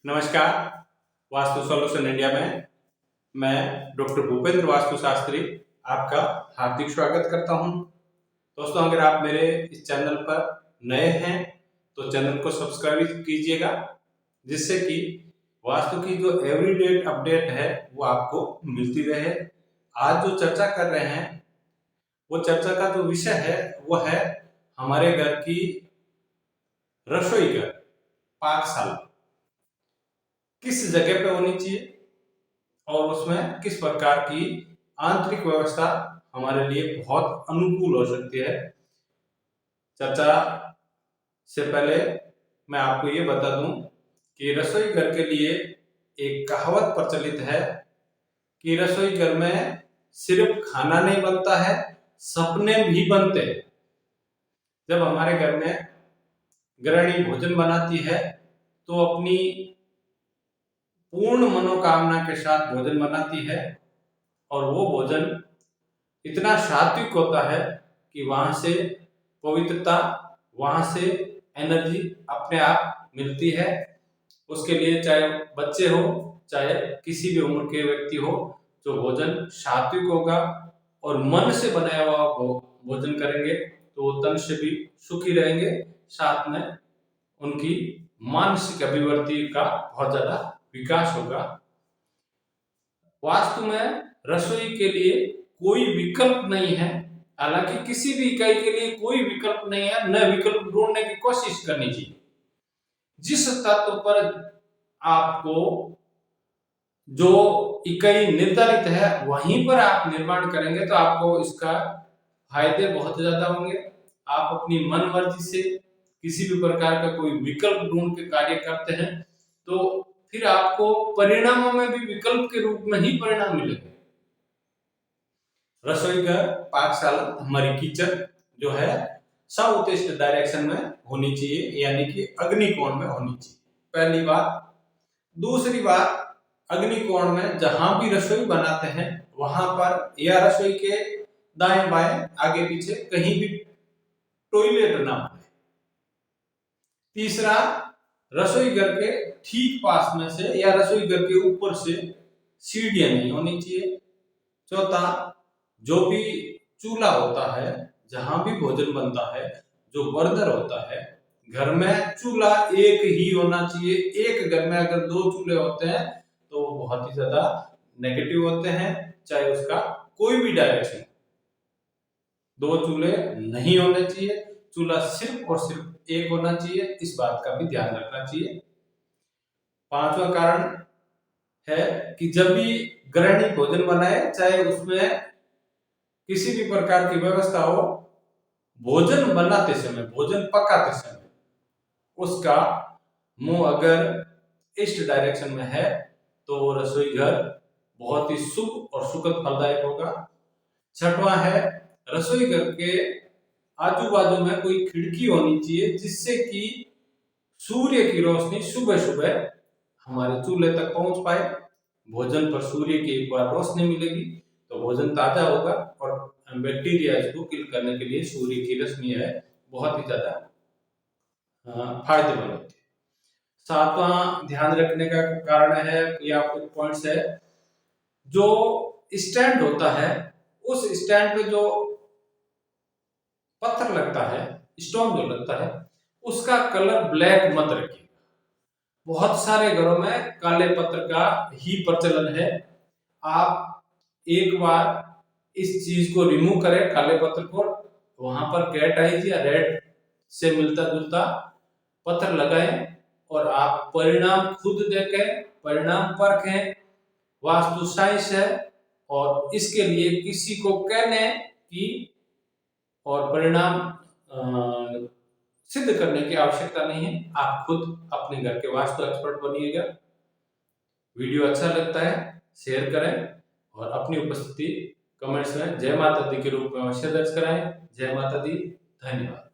नमस्कार। Vastu solution India में मैं डॉक्टर भूपेंद्र वास्तु शास्त्री आपका हार्दिक स्वागत करता हूं। दोस्तों, अगर आप मेरे इस चैनल पर नए हैं तो चैनल को सब्सक्राइब कीजिएगा, जिससे कि वास्तु की जो एवरीडे अपडेट है वो आपको मिलती रहे। आज जो चर्चा कर रहे हैं वो चर्चा का जो विषय है वो है हमारे घर की रसोई घर, पाकशाला किस जगह पे होनी चाहिए और उसमें किस प्रकार की आंतरिक व्यवस्था हमारे लिए बहुत अनुकूल हो सकती है। चर्चा से पहले मैं आपको ये बता दूं कि रसोई घर के लिए एक कहावत प्रचलित है कि रसोई घर में सिर्फ खाना नहीं बनता है, सपने भी बनते हैं। जब हमारे घर में गृहिणी भोजन बनाती है तो अपनी पूर्ण मनोकामना के साथ भोजन बनाती है और वो भोजन इतना सात्विक होता है कि वहां से पवित्रता, वहां से एनर्जी अपने आप मिलती है। उसके लिए चाहे बच्चे हो चाहे किसी भी उम्र के व्यक्ति हो, जो भोजन सात्विक होगा और मन से बनाया हुआ भोजन करेंगे तो वो तन से भी सुखी रहेंगे, साथ में उनकी मानसिक अभिवृद्धि का बहुत ज्यादा विकास होगा। वास्तु में रसोई के लिए कोई विकल्प नहीं है, हालांकि किसी भी इकाई के लिए कोई विकल्प नहीं है, न विकल्प ढूंढने की कोशिश करनी चाहिए। जिस तत्व पर आपको जो इकाई निर्धारित है वहीं पर आप निर्माण करेंगे तो आपको इसका फायदे बहुत ज्यादा होंगे। आप अपनी मन मर्जी से किसी भी प्रकार का कोई विकल्प ढूंढ के कार्य करते हैं तो फिर आपको परिणामों में भी विकल्प के रूप में ही परिणाम मिलेंगे। रसोई घर, पाकशाला, हमारी किचन जो है साउथ ईस्ट डायरेक्शन में होनी चाहिए, यानी कि अग्निकोण में होनी चाहिए, पहली बात। दूसरी बात, अग्निकोण में जहां भी रसोई बनाते हैं वहां पर या रसोई के दाएं बाएं आगे पीछे कहीं भी टॉयलेट ना हो। तीसरा, रसोई घर के ठीक पास में से या रसोई घर के ऊपर से सीढ़ियां नहीं होनी चाहिए। चौथा, जो भी चूल्हा होता है, जहां भी भोजन बनता है, जो बर्नर होता है, घर में चूल्हा एक ही होना चाहिए। एक घर में अगर दो चूल्हे होते हैं तो वो बहुत ही ज्यादा नेगेटिव होते हैं, चाहे उसका कोई भी डायरेक्शन। दो चूल्हे नहीं होने चाहिए, चूल्हा सिर्फ और सिर्फ एक होना चाहिए, इस बात का भी ध्यान रखना चाहिए। पांचवा कारण है कि जब भी गृहिणी भोजन बनाए, चाहे उसमें किसी भी प्रकार की व्यवस्था हो, भोजन बनाते समय, भोजन पकाते समय उसका मुंह अगर ईस्ट डायरेक्शन में है तो रसोई घर बहुत ही शुभ और सुखद फलदायक होगा। छठवां है, रसोई घर के आजू बाजू में कोई खिड़की होनी चाहिए जिससे कि सूर्य की रोशनी सुबह सुबह हमारे चूल्हे तक पहुंच पाए। भोजन पर सूर्य की एक बार रोशनी मिलेगी तो भोजन ताजा होगा और बैक्टीरिया इसको किल करने के लिए सूर्य की रोशनी है बहुत ही ज्यादा फायदेमंद होती है। सातवां ध्यान रखने का कारण है या कुछ पॉइंट्स है, जो स्टैंड होता है उस स्टैंड पे जो पत्थर लगता है, स्टोन जो लगता है, उसका कलर ब्लैक मत रखिए। बहुत सारे घरों में काले पत्थर का ही प्रचलन है। आप एक बार इस चीज को रिमूव करें, काले पत्थर को, वहां पर कैटाइज या रेड से मिलता जुलता पत्थर लगाएं और आप परिणाम खुद देखें, परिणाम परखें। वास्तु साइंस है और इसके लिए किसी को कहने की और परिणाम सिद्ध करने की आवश्यकता नहीं है। आप खुद अपने घर के वास्तु एक्सपर्ट बनिएगा। वीडियो अच्छा लगता है शेयर करें और अपनी उपस्थिति कमेंट्स में जय माता दी के रूप में अवश्य दर्ज कराएं। जय माता दी, धन्यवाद।